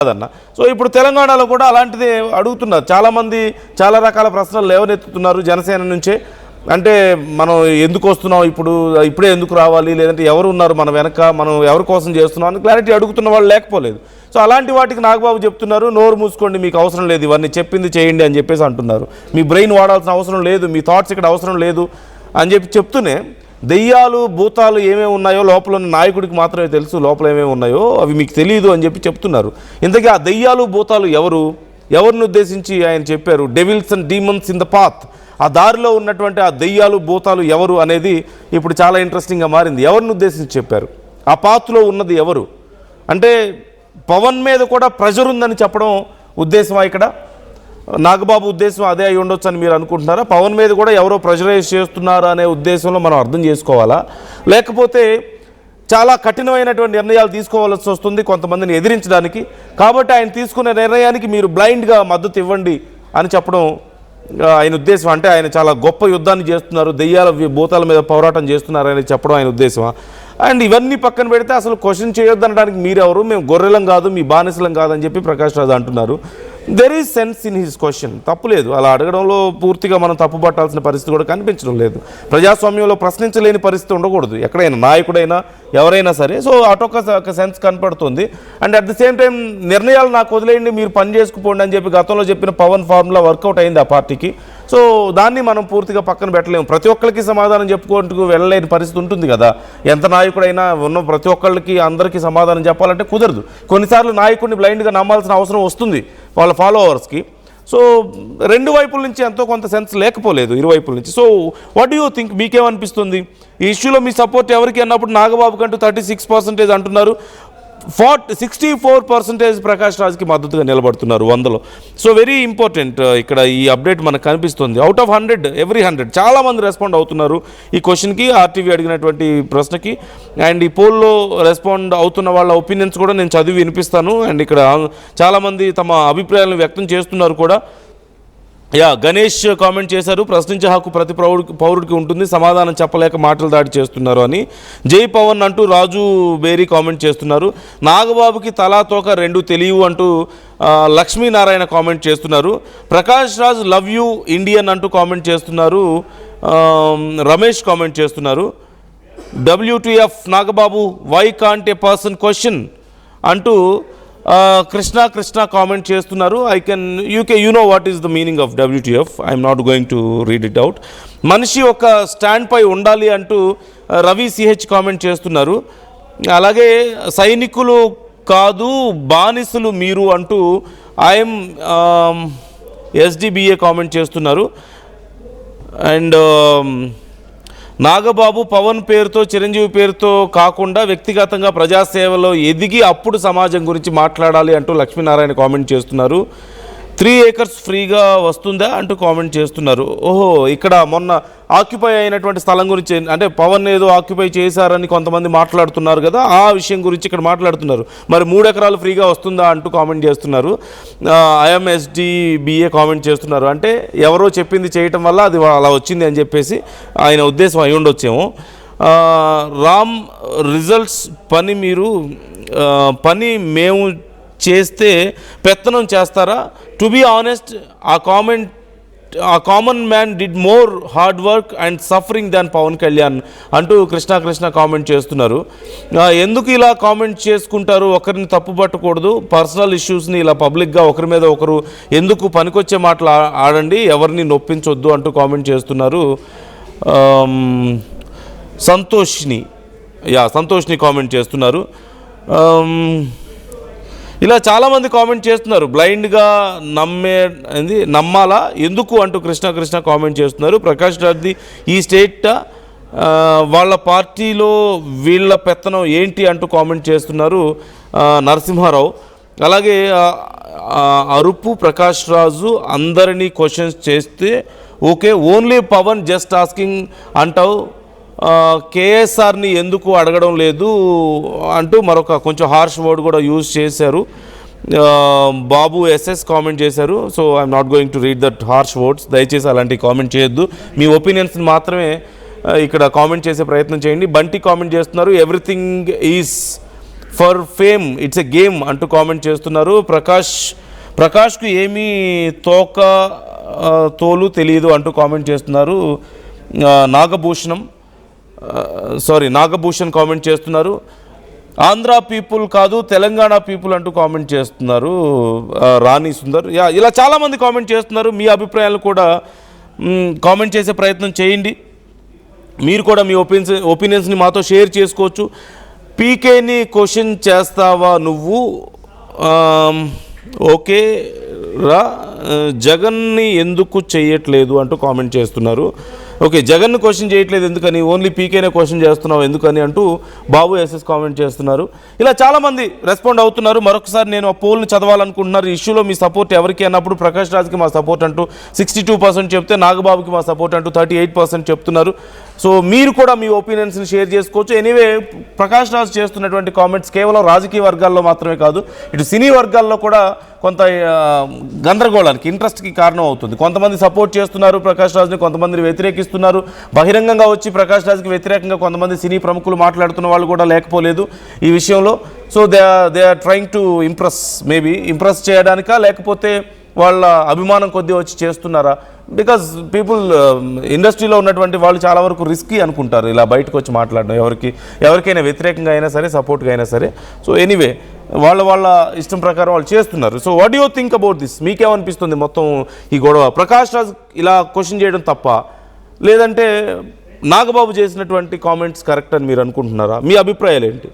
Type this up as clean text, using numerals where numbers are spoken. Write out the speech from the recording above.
కాదన్న. సో ఇప్పుడు తెలంగాణలో కూడా అలాంటిది అడుగుతున్నారు చాలామంది, చాలా రకాల ప్రశ్నలు లేవనెత్తుతున్నారు జనసేన నుంచే. అంటే మనం ఎందుకు వస్తున్నాం, ఇప్పుడే ఎందుకు రావాలి, లేదంటే ఎవరు ఉన్నారు మన వెనక, మనం ఎవరి కోసం చేస్తున్నాం అని క్లారిటీ అడుగుతున్న వాళ్ళు లేకపోలేదు. సో అలాంటి వాటికి నాగబాబు చెప్తున్నారు, నోరు మూసుకోండి, మీకు అవసరం లేదు, ఇవన్నీ చెప్పింది చేయండి అని చెప్పేసి అంటున్నారు. మీ బ్రెయిన్ వాడాల్సిన అవసరం లేదు, మీ థాట్స్ ఇక్కడ అవసరం లేదు అని చెప్తూనే దెయ్యాలు భూతాలు ఏమేమి ఉన్నాయో లోపల ఉన్న నాయకుడికి మాత్రమే తెలుసు, లోపల ఏమేమి ఉన్నాయో అవి మీకు తెలియదు అని చెప్తున్నారు. ఇంతకీ ఆ దెయ్యాలు భూతాలు ఎవరిని ఉద్దేశించి ఆయన చెప్పారు? Devils and demons in the path. ఆ దారిలో ఉన్నటువంటి ఆ దెయ్యాలు భూతాలు ఎవరు అనేది ఇప్పుడు చాలా ఇంట్రెస్టింగ్గా మారింది. ఎవరిని ఉద్దేశించి చెప్పారు? ఆ పాత్లో ఉన్నది ఎవరు? అంటే పవన్ మీద కూడా ప్రెషర్ ఉందని చెప్పడం ఉద్దేశమా ఇక్కడ? నాగబాబు ఉద్దేశం అదే అయి ఉండొచ్చు అని మీరు అనుకుంటున్నారా? పవన్ మీద కూడా ఎవరో ప్రెషరైజ్ చేస్తున్నారు అనే ఉద్దేశంలో మనం అర్థం చేసుకోవాలా? లేకపోతే చాలా కఠినమైనటువంటి నిర్ణయాలు తీసుకోవాల్సి వస్తుంది కొంతమందిని ఎదిరించడానికి, కాబట్టి ఆయన తీసుకునే నిర్ణయానికి మీరు బ్లైండ్గా మద్దతు ఇవ్వండి అని చెప్పడం ఆయన ఉద్దేశం? అంటే ఆయన చాలా గొప్ప యుద్ధాన్ని చేస్తున్నారు, దెయ్యాల భూతాల మీద పోరాటం చేస్తున్నారు అని చెప్పడం ఆయన ఉద్దేశమా? అండ్ ఇవన్నీ పక్కన పెడితే అసలు క్వశ్చన్ చేయొద్దు అనడానికి మీరెవరు? మేము గొర్రెలం కాదు, మీ బానిసలం కాదని చెప్పి ప్రకాష్ రాజ్ అంటున్నారు. There is sense in his question, తప్పులేదు. అలా అడగడంలో పూర్తిగా మనం తప్పు పట్టాల్సిన పరిస్థితి కూడా కనిపించడం లేదు. ప్రజాస్వామ్యంలో ప్రశ్నించలేని పరిస్థితి ఉండకూడదు ఎక్కడైనా, నాయకుడైనా ఎవరైనా సరే. సో అటొక సెన్స్ కనపడుతుంది. And at the same time నిర్ణయాలు నాకు వదిలేయండి, మీరు పని చేసుకుపోండి అని చెప్పి గతంలో చెప్పిన పవన్ ఫార్ములా వర్కౌట్ అయింది ఆ పార్టీకి. సో దాన్ని మనం పూర్తిగా పక్కన పెట్టలేము. ప్రతి ఒక్కరికి సమాధానం చెప్పుకుంటూ వెళ్ళలేని పరిస్థితి ఉంటుంది కదా. ఎంత నాయకుడైనా ఉన్న ప్రతి ఒక్కళ్ళకి అందరికీ సమాధానం చెప్పాలంటే కుదరదు. కొన్నిసార్లు నాయకుడిని బ్లైండ్గా నమ్మాల్సిన అవసరం వస్తుంది వాళ్ళ ఫాలోవర్స్కి. సో రెండు వైపుల నుంచి ఎంతో కొంత సెన్స్ లేకపోలేదు ఇరువైపుల నుంచి. So what do you think? మీకేమనిపిస్తుంది ఈ ఇష్యూలో? మీ సపోర్ట్ ఎవరికి అన్నప్పుడు నాగబాబు కంటూ 36% అంటున్నారు, 64% ప్రకాష్ రాజ్కి మద్దతుగా నిలబడుతున్నారు 100లో. సో వెరీ ఇంపార్టెంట్ ఇక్కడ ఈ అప్డేట్ మనకు కనిపిస్తుంది. అవుట్ ఆఫ్ 100 ఎవ్రీ 100 చాలామంది రెస్పాండ్ అవుతున్నారు ఈ క్వశ్చన్కి, ఆర్టీవీ అడిగినటువంటి ప్రశ్నకి. అండ్ ఈ పోల్లో రెస్పాండ్ అవుతున్న వాళ్ళ ఒపీనియన్స్ కూడా నేను చదివి వినిపిస్తాను. అండ్ ఇక్కడ చాలామంది తమ అభిప్రాయాలను వ్యక్తం చేస్తున్నారు కూడా. గణేష్ కామెంట్ చేశారు, ప్రశ్నించే హక్కు ప్రతి పౌరుడికి ఉంటుంది, సమాధానం చెప్పలేక మాటలు దాడి చేస్తున్నారు అని. జై పవన్ అంటూ రాజు బేరీ కామెంట్ చేస్తున్నారు. నాగబాబుకి తలా తోక రెండు తెలియవు అంటూ లక్ష్మీనారాయణ కామెంట్ చేస్తున్నారు. Prakash Raj love you Indian అంటూ కామెంట్ చేస్తున్నారు. రమేష్ కామెంట్ చేస్తున్నారు. WTF Nagababu why can't a person question అంటూ కృష్ణ కామెంట్ చేస్తున్నారు. You know what is the meaning of WTF. I'm not going to read it out. మనిషి ఒక స్టాండ్ పై ఉండాలి అంటూ రవి CH కామెంట్ చేస్తున్నారు. అలాగే సైనికులు కాదు బానిసలు మీరు అంటూ ఐఎమ్ SDBA కామెంట్ చేస్తున్నారు. అండ్ నాగబాబు పవన్ పేరుతో చిరంజీవి పేరుతో కాకుండా వ్యక్తిగతంగా ప్రజాసేవలో ఎదిగి అప్పుడు సమాజం గురించి మాట్లాడాలి అంటూ లక్ష్మీనారాయణ కామెంట్ చేస్తున్నారు. 3 acres ఫ్రీగా వస్తుందా అంటూ కామెంట్ చేస్తున్నారు. ఓహో, ఇక్కడ మొన్న ఆక్యుపై అయినటువంటి స్థలం గురించి, అంటే పవన్ ఏదో ఆక్యుపై చేశారని కొంతమంది మాట్లాడుతున్నారు కదా, ఆ విషయం గురించి ఇక్కడ మాట్లాడుతున్నారు. మరి 3 ఎకరాలు ఫ్రీగా వస్తుందా అంటూ కామెంట్ చేస్తున్నారు. IMSDBA కామెంట్ చేస్తున్నారు. అంటే ఎవరో చెప్పింది చేయటం వల్ల అది అలా వచ్చింది అని చెప్పేసి ఆయన ఉద్దేశం అయి ఉండొచ్చేమో. రామ్ రిజల్ట్స్ పని మేము చేస్తే పెత్తనం చేస్తారా? To be honest a common man did more hard work and suffering than Pawan Kalyan అంటూ కృష్ణ కామెంట్ చేస్తున్నారు. ఎందుకు ఇలా కామెంట్ చేసుకుంటారు? ఒకరిని తప్పు పట్టకూడదు, పర్సనల్ ఇష్యూస్ని ఇలా పబ్లిక్గా ఒకరి మీద ఒకరు ఎందుకు పనికొచ్చే మాటలు ఆడండి, ఎవరిని నొప్పించొద్దు అంటూ కామెంట్ చేస్తున్నారు. సంతోష్ని కామెంట్ చేస్తున్నారు. ఇలా చాలామంది కామెంట్ చేస్తున్నారు. బ్లైండ్గా నమ్మాలా ఎందుకు అంటూ కృష్ణ కామెంట్ చేస్తున్నారు. ప్రకాష్ రాజ్ది ఈ స్టేట్ వాళ్ళ పార్టీలో వీళ్ళ పెత్తనం ఏంటి అంటూ కామెంట్ చేస్తున్నారు నరసింహారావు. అలాగే అరుపు ప్రకాష్ రాజు అందరినీ క్వశ్చన్స్ చేస్తే okay, only Pavan just asking అంటావు, కేఎస్ఆర్ని ఎందుకు అడగడం లేదు అంటూ మరొక కొంచెం హార్ష్ వర్డ్ కూడా యూజ్ చేశారు. బాబు SS కామెంట్ చేశారు. So I'm not going to read that harsh words. దయచేసి అలాంటి కామెంట్ చేయొద్దు, మీ ఒపీనియన్స్ని మాత్రమే ఇక్కడ కామెంట్ చేసే ప్రయత్నం చేయండి. బంటి కామెంట్ చేస్తున్నారు, everything is for fame it's a game అంటూ కామెంట్ చేస్తున్నారు. ప్రకాష్కు ఏమీ తోలు తెలియదు అంటూ కామెంట్ చేస్తున్నారు. నాగభూషణ్ కామెంట్ చేస్తున్నారు. ఆంధ్ర పీపుల్ కాదు తెలంగాణ పీపుల్ అంటూ కామెంట్ చేస్తున్నారు రాణి సుందర్. ఇలా చాలామంది కామెంట్ చేస్తున్నారు. మీ అభిప్రాయాలు కూడా కామెంట్ చేసే ప్రయత్నం చేయండి. మీరు కూడా మీ ఒపీనియన్స్ని మాతో షేర్ చేసుకోవచ్చు. పీకేని క్వశ్చన్ చేస్తావా నువ్వు? ఓకే రా, జగన్ని ఎందుకు చేయట్లేదు అంటూ కామెంట్ చేస్తున్నారు. ఓకే, జగన్ను క్వశ్చన్ చేయట్లేదు ఎందుకని, ఓన్లీ పీకేనే క్వశ్చన్ చేస్తున్నావు ఎందుకని అంటూ బాబు ఎస్ఎస్ కామెంట్ చేస్తున్నారు. ఇలా చాలామంది రెస్పాండ్ అవుతున్నారు. మరొకసారి నేను ఆ పోల్ని చదవాలనుకుంటున్నారు. ఇష్యూలో మీ సపోర్ట్ ఎవరికి అన్నప్పుడు ప్రకాష్ రాజ్కి మా సపోర్ట్ అంటూ 62% చెప్తే నాగబాబుకి మా సపోర్ట్ అంటూ 38% చెప్తున్నారు. సో మీరు కూడా మీ ఒపీనియన్స్ని షేర్ చేసుకోవచ్చు. ఎనీవే, ప్రకాష్ రాజ్ చేస్తున్నటువంటి కామెంట్స్ కేవలం రాజకీయ వర్గాల్లో మాత్రమే కాదు, ఇటు సినీ వర్గాల్లో కూడా కొంత గందరగోళానికి ఇంట్రెస్ట్కి కారణం అవుతుంది. కొంతమంది సపోర్ట్ చేస్తున్నారు ప్రకాష్ రాజ్ని, కొంతమందిని వ్యతిరేకిస్తున్నారు. బహిరంగంగా వచ్చి ప్రకాష్ రాజ్కి వ్యతిరేకంగా కొంతమంది సినీ ప్రముఖులు మాట్లాడుతున్న వాళ్ళు కూడా లేకపోలేదు ఈ విషయంలో. So they are trying to impress చేయడానికా, లేకపోతే వాళ్ళ అభిమానం కొద్దీ వచ్చి చేస్తున్నారా? బికాజ్ పీపుల్ ఇండస్ట్రీలో ఉన్నటువంటి వాళ్ళు చాలా వరకు రిస్కీ అనుకుంటారు ఇలా బయటకు వచ్చి మాట్లాడడం, ఎవరికైనా వ్యతిరేకంగా అయినా సరే, సపోర్ట్గా అయినా సరే. సో ఎనీవే, వాళ్ళ ఇష్టం ప్రకారం వాళ్ళు చేస్తున్నారు. So what you think about this? మీకేమనిపిస్తుంది మొత్తం ఈ గొడవ? ప్రకాష్ రాజ్ ఇలా క్వశ్చన్ చేయడం తప్ప, లేదంటే నాగబాబు చేసినటువంటి కామెంట్స్ కరెక్ట్ అని మీరు అనుకుంటున్నారా? మీ అభిప్రాయాలు ఏంటి?